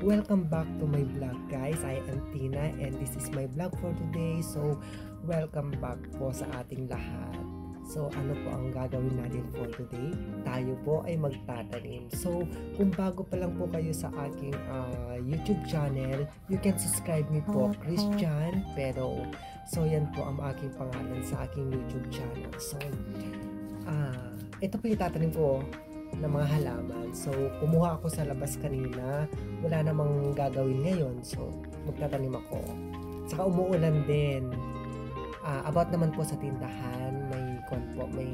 welcome back to my vlog guys. I am Tina and this is my vlog for today. So, welcome back po sa ating lahat. So, ano po ang gagawin natin for today? Tayo po ay magtatanim. So, kung bago pa lang po kayo sa aking YouTube channel, you can subscribe me po, Christian Pero. So, yan po ang aking pangalan sa aking YouTube channel. So, ito po yung tatanim ko ng mga halaman. So, kumuha ako sa labas kanina. Wala namang gagawin ngayon. So, magtatanim ako. Saka umuulan din. About naman po sa tindahan, may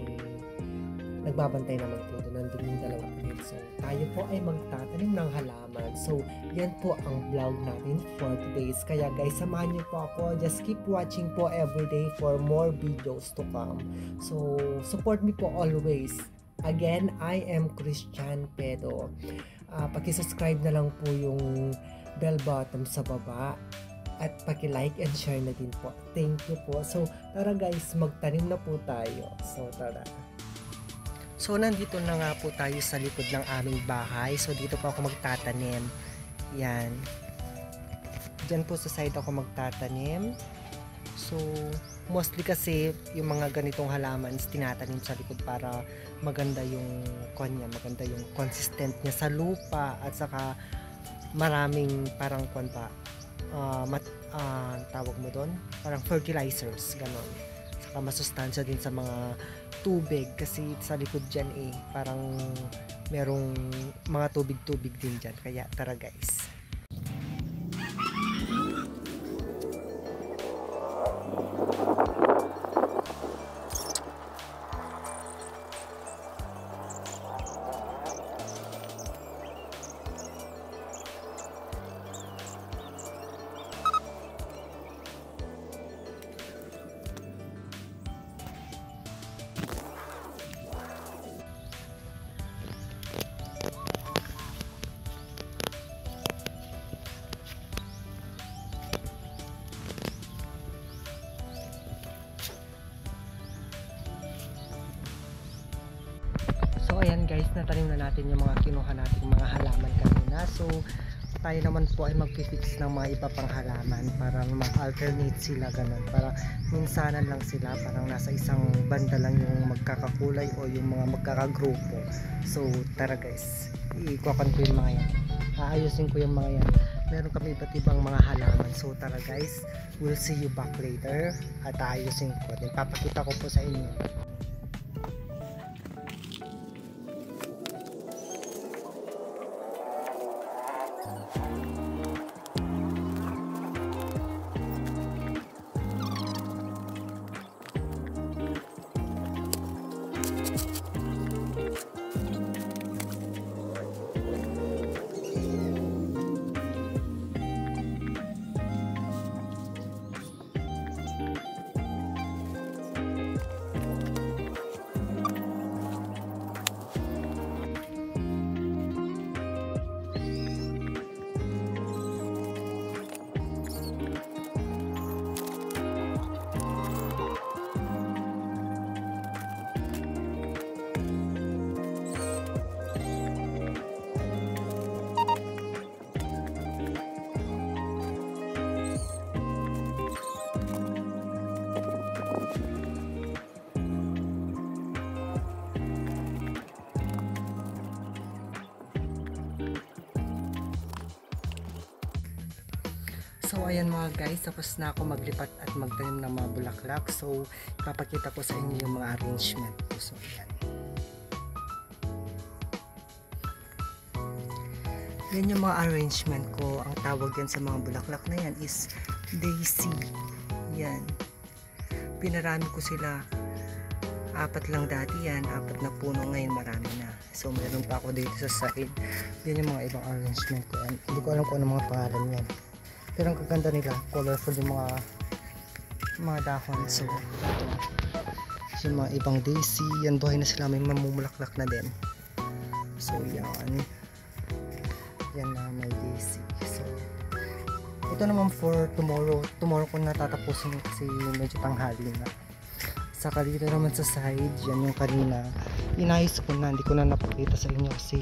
nagbabantay naman po doon. Nandun yung dalawa rin. So, tayo po ay magtatanim ng halaman. So, yan po ang vlog natin for today's. Kaya guys, samahan niyo po ako. Just keep watching po everyday for more videos to come. So, support me po always. Again, I am Christian Pero. Paki-subscribe na lang po yung bell button sa baba at paki-like and share na din po. Thank you po. So, tara guys, magtanim na po tayo. So, tara. So, nandito na nga po tayo sa likod ng aming bahay. So, dito po ako magtatanim. Yan. Diyan po sa side ako magtatanim. So, mostly kasi yung mga ganitong halaman tinatanim sa likod para maganda yung kanya, maganda yung consistent niya sa lupa at saka maraming parang tawag mo doon, parang fertilizers, ganon. Saka masustansya din sa mga tubig kasi sa likod dyan parang merong mga tubig-tubig din dyan. Kaya tara guys. So ayan guys, natanim na natin yung mga kinuha nating mga halaman kanina. So tayo naman po ay magpipix ng mga iba pang halaman para mag-alternate sila, ganun. Para minsanan lang sila, parang nasa isang banda lang yung magkakakulay o yung mga magkakagrupo. So tara guys, ikukuhan ko yung mga yan. Aayusin ko yung mga yan. Meron kami iba't ibang mga halaman. So tara guys, we'll see you back later. At aayusin ko. Then papakita ko po sa inyo. So ayan mga guys, tapos na ako maglipat at magtanim ng mga bulaklak. So ipapakita ko sa inyo yung mga arrangement ko. So ayan. Yan yung mga arrangement ko. Ang tawag yan sa mga bulaklak na yan is daisy. Yan. Pinarami ko sila. 4 lang dati yan. 4 na puno, ngayon marami na. So meron pa ako dito sa side. Yan yung mga ibang arrangement ko. Hindi ko alam kung ano mga pangalan yan. Pero ang kaganda nila, colorful yung mga dahon. So, ito. Yung mga ibang daisy, yan buhay na sila, may mamumulaklak na din. So, yan. Yan na may daisy. So, ito naman for tomorrow. Tomorrow ko natatapusin kasi medyo tanghali na. Saka dito naman sa side, yan yung kanina. Inayos ko na, hindi ko na napakita sa inyo kasi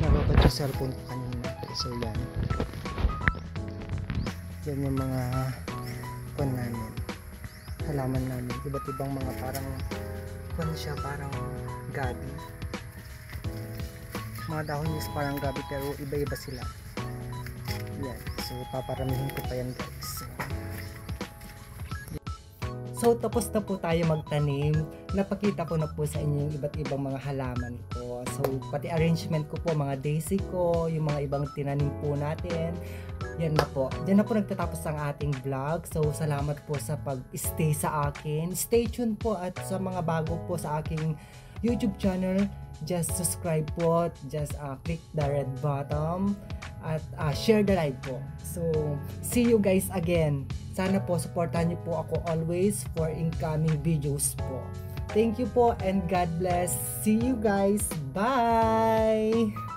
nababad yung cellphone ko kanina. So yan. Yan yung mga kwan namin. Halaman namin. Iba't ibang mga parang kwan siya, parang gabi. Mga dahon is parang gabi pero iba-iba sila. Yan. So paparamihin ko pa yan guys. So tapos na po tayo magtanim. Napakita ko na po sa inyo yung iba't ibang mga halaman ko. So pati arrangement ko po, mga daisy ko, yung mga ibang tinanim po natin. Yan na po. Diyan na po nagtatapos ang ating vlog. So salamat po sa pag-stay sa akin. Stay tuned po, at sa mga bago po sa aking YouTube channel, just subscribe po. Just click the red button at share the live po. So see you guys again. Sana po supportahan niyo po ako always for incoming videos po. Thank you po and God bless. See you guys. Bye!